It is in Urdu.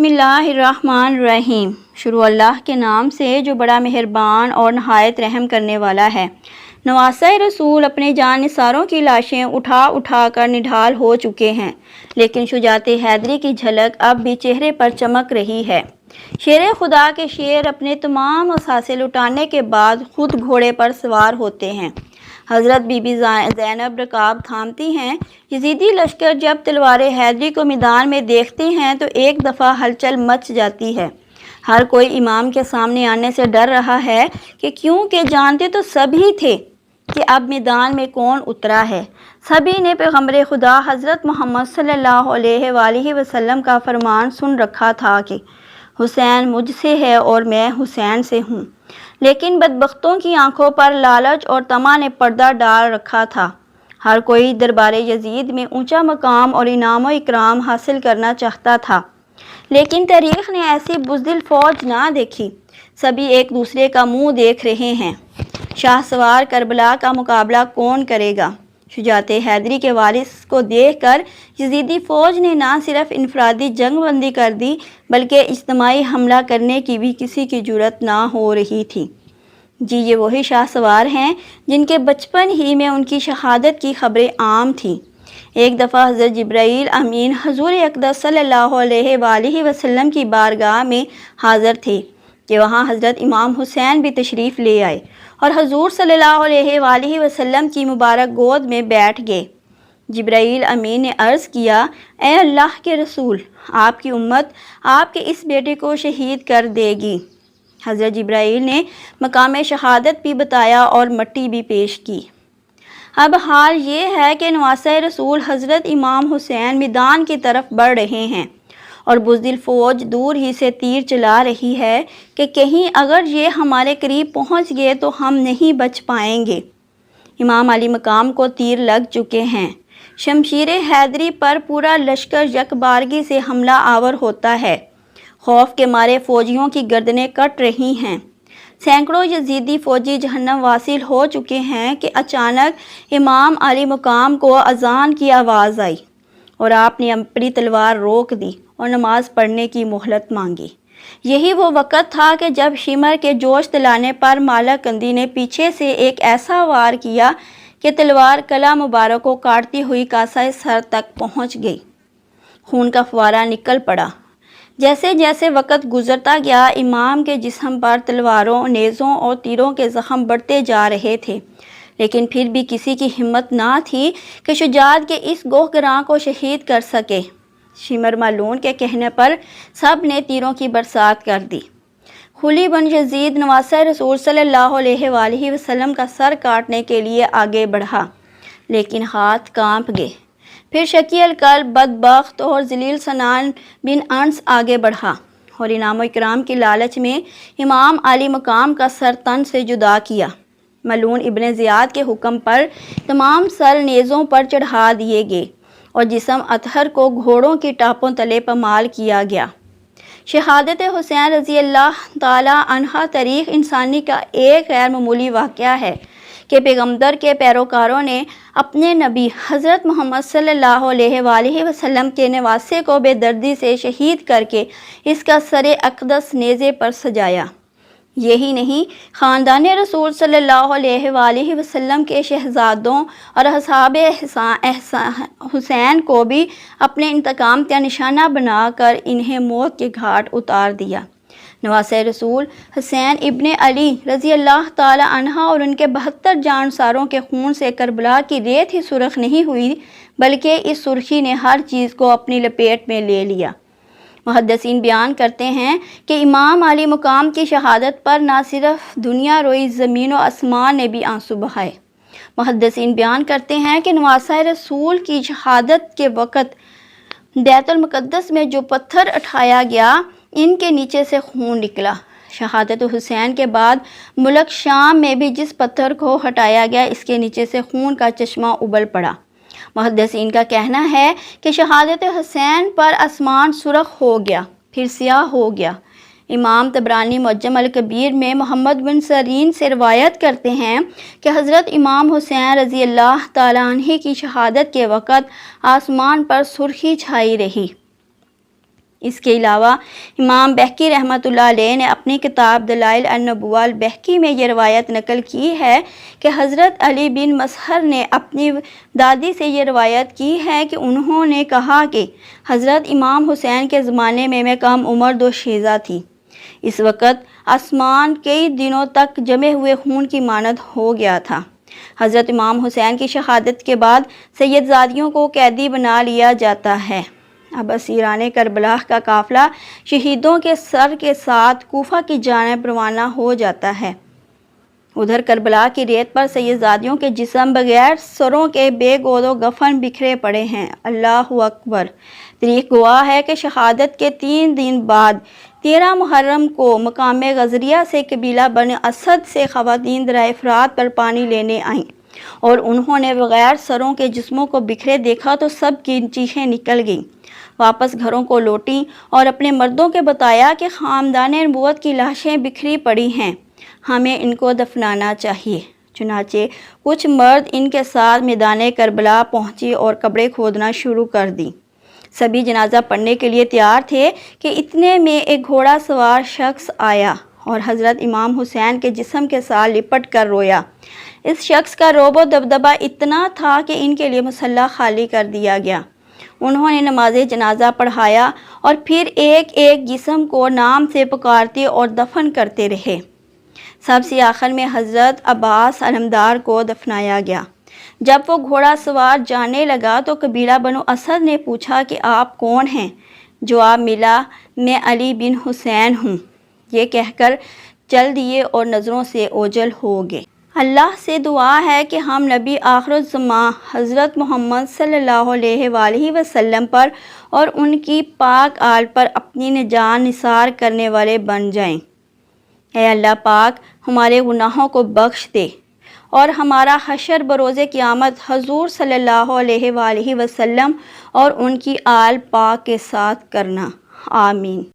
بسم اللہ الرحمن الرحیم۔ شروع اللہ کے نام سے جو بڑا مہربان اور نہایت رحم کرنے والا ہے۔ نواسہ رسول اپنے جان نثاروں کی لاشیں اٹھا اٹھا کر نڈھال ہو چکے ہیں، لیکن شجاعت حیدری کی جھلک اب بھی چہرے پر چمک رہی ہے۔ شیر خدا کے شیر اپنے تمام اثاثے لٹانے کے بعد خود گھوڑے پر سوار ہوتے ہیں۔ حضرت بی بی زینب رکاب تھامتی ہیں۔ یزیدی لشکر جب تلوار حیدری کو میدان میں دیکھتے ہیں تو ایک دفعہ ہلچل مچ جاتی ہے۔ ہر کوئی امام کے سامنے آنے سے ڈر رہا ہے کہ کیونکہ جانتے تو سبھی تھے کہ اب میدان میں کون اترا ہے۔ سبھی نے پیغمبر خدا حضرت محمد صلی اللہ علیہ وآلہ وسلم کا فرمان سن رکھا تھا کہ حسین مجھ سے ہے اور میں حسین سے ہوں، لیکن بدبختوں کی آنکھوں پر لالچ اور طمع نے پردہ ڈال رکھا تھا۔ ہر کوئی دربار یزید میں اونچا مقام اور انعام و اکرام حاصل کرنا چاہتا تھا، لیکن تاریخ نے ایسی بزدل فوج نہ دیکھی۔ سبھی ایک دوسرے کا منہ دیکھ رہے ہیں۔ شاہ سوار کربلا کا مقابلہ کون کرے گا؟ شجاعت حیدری کے وارث کو دیکھ کر یزیدی فوج نے نہ صرف انفرادی جنگ بندی کر دی بلکہ اجتماعی حملہ کرنے کی بھی کسی کی جرأت نہ ہو رہی تھی۔ جی یہ وہی شاہ سوار ہیں جن کے بچپن ہی میں ان کی شہادت کی خبریں عام تھیں۔ ایک دفعہ حضرت جبرائیل امین حضور اقدس صلی اللہ علیہ وآلہ وسلم کی بارگاہ میں حاضر تھے کہ وہاں حضرت امام حسین بھی تشریف لے آئے اور حضور صلی اللہ علیہ وآلہ وسلم کی مبارک گود میں بیٹھ گئے۔ جبرائیل امین نے عرض کیا، اے اللہ کے رسول، آپ کی امت آپ کے اس بیٹے کو شہید کر دے گی۔ حضرت جبرائیل نے مقام شہادت بھی بتایا اور مٹی بھی پیش کی۔ اب حال یہ ہے کہ نواسہ رسول حضرت امام حسین میدان کی طرف بڑھ رہے ہیں اور بزدل فوج دور ہی سے تیر چلا رہی ہے کہ کہیں اگر یہ ہمارے قریب پہنچ گئے تو ہم نہیں بچ پائیں گے۔ امام علی مقام کو تیر لگ چکے ہیں۔ شمشیر حیدری پر پورا لشکر یکبارگی سے حملہ آور ہوتا ہے۔ خوف کے مارے فوجیوں کی گردنیں کٹ رہی ہیں۔ سینکڑوں یزیدی فوجی جہنم واصل ہو چکے ہیں کہ اچانک امام علی مقام کو اذان کی آواز آئی اور آپ نے اپنی تلوار روک دی اور نماز پڑھنے کی مہلت مانگی۔ یہی وہ وقت تھا کہ جب شمر کے جوش دلانے پر مالک کندی نے پیچھے سے ایک ایسا وار کیا کہ تلوار کلا مبارک کو کاٹتی ہوئی کاسہ سر تک پہنچ گئی۔ خون کا فوارہ نکل پڑا۔ جیسے جیسے وقت گزرتا گیا امام کے جسم پر تلواروں، نیزوں اور تیروں کے زخم بڑھتے جا رہے تھے، لیکن پھر بھی کسی کی ہمت نہ تھی کہ شجاعت کے اس گوہ گراں کو شہید کر سکے۔ شمر مالون کے کہنے پر سب نے تیروں کی برسات کر دی۔ خلی بن یزید نواسہ رسول صلی اللہ علیہ وآلہ وسلم کا سر کاٹنے کے لیے آگے بڑھا، لیکن ہاتھ کانپ گئے۔ پھر شقی القلب، بدبخت اور ذلیل سنان بن انس آگے بڑھا اور انعام و اکرام کی لالچ میں امام علی مقام کا سر تن سے جدا کیا۔ ملعون ابن زیاد کے حکم پر تمام سر نیزوں پر چڑھا دیے گئے اور جسم اطہر کو گھوڑوں کی ٹاپوں تلے پامال کیا گیا۔ شہادت حسین رضی اللہ تعالی عنہ تاریخ انسانی کا ایک غیر معمولی واقعہ ہے کہ پیغمبر کے پیروکاروں نے اپنے نبی حضرت محمد صلی اللہ علیہ وآلہ وسلم کے نواسے کو بے دردی سے شہید کر کے اس کا سر اقدس نیزے پر سجایا۔ یہی نہیں، خاندان رسول صلی اللہ علیہ وآلہ وسلم کے شہزادوں اور اصحاب حسین کو بھی اپنے انتقام کا نشانہ بنا کر انہیں موت کے گھاٹ اتار دیا۔ نواسہ رسول حسین ابن علی رضی اللہ تعالی عنہ اور ان کے 72 جانساروں کے خون سے کربلا کی ریت ہی سرخ نہیں ہوئی بلکہ اس سرخی نے ہر چیز کو اپنی لپیٹ میں لے لیا۔ محدثین بیان کرتے ہیں کہ امام علی مقام کی شہادت پر نہ صرف دنیا روئی، زمین و آسمان نے بھی آنسو بہائے۔ محدثین بیان کرتے ہیں کہ نواسہ رسول کی شہادت کے وقت بیت المقدس میں جو پتھر اٹھایا گیا ان کے نیچے سے خون نکلا۔ شہادت حسین کے بعد ملک شام میں بھی جس پتھر کو ہٹایا گیا اس کے نیچے سے خون کا چشمہ ابل پڑا۔ محدثین کا کہنا ہے کہ شہادت حسین پر آسمان سرخ ہو گیا، پھر سیاہ ہو گیا۔ امام طبرانی معجم الکبیر میں محمد بن سیرین سے روایت کرتے ہیں کہ حضرت امام حسین رضی اللہ تعالیٰ عنہ کی شہادت کے وقت آسمان پر سرخی چھائی رہی۔ اس کے علاوہ امام بہقی رحمۃ اللہ علیہ نے اپنی کتاب دلائل النبوہ البہقی میں یہ روایت نقل کی ہے کہ حضرت علی بن مسہر نے اپنی دادی سے یہ روایت کی ہے کہ انہوں نے کہا کہ حضرت امام حسین کے زمانے میں کم عمر دوشیزہ تھی۔ اس وقت آسمان کئی دنوں تک جمے ہوئے خون کی مانند ہو گیا تھا۔ حضرت امام حسین کی شہادت کے بعد سید زادیوں کو قیدی بنا لیا جاتا ہے۔ اب اسیران کربلا کا قافلہ شہیدوں کے سر کے ساتھ کوفہ کی جانب روانہ ہو جاتا ہے۔ ادھر کربلا کی ریت پر سید زادیوں کے جسم بغیر سروں کے بے گود و کفن بکھرے پڑے ہیں۔ اللہ اکبر! تاریخ گواہ ہے کہ شہادت کے 3 دن بعد 13 محرم کو مقام غزریہ سے قبیلہ بنی اسد سے خواتین دریا فرات پر پانی لینے آئیں اور انہوں نے بغیر سروں کے جسموں کو بکھرے دیکھا تو سب کی چیخیں نکل گئیں۔ واپس گھروں کو لوٹیں اور اپنے مردوں کے بتایا کہ خاندان نبوت کی لاشیں بکھری پڑی ہیں، ہمیں ان کو دفنانا چاہیے۔ چنانچہ کچھ مرد ان کے ساتھ میدان کربلا پہنچے اور قبریں کھودنا شروع کر دیں۔ سبھی جنازہ پڑھنے کے لیے تیار تھے کہ اتنے میں ایک گھوڑا سوار شخص آیا اور حضرت امام حسین کے جسم کے ساتھ لپٹ کر رویا۔ اس شخص کا رعب و دبدبہ اتنا تھا کہ ان کے لیے مصلی خالی کر دیا گیا۔ انہوں نے نماز جنازہ پڑھایا اور پھر ایک ایک جسم کو نام سے پکارتے اور دفن کرتے رہے۔ سب سے آخر میں حضرت عباس علمدار کو دفنایا گیا۔ جب وہ گھوڑا سوار جانے لگا تو قبیلہ بنو اسد نے پوچھا کہ آپ کون ہیں؟ جواب ملا، میں علی بن حسین ہوں۔ یہ کہہ کر چل دیے اور نظروں سے اوجھل ہو گئے۔ اللہ سے دعا ہے کہ ہم نبی آخر الزماں حضرت محمد صلی اللہ علیہ وآلہ وسلم پر اور ان کی پاک آل پر اپنی نجات نثار کرنے والے بن جائیں۔ اے اللہ پاک، ہمارے گناہوں کو بخش دے اور ہمارا حشر بروز قیامت حضور صلی اللہ علیہ وآلہ وسلم اور ان کی آل پاک کے ساتھ کرنا۔ آمین۔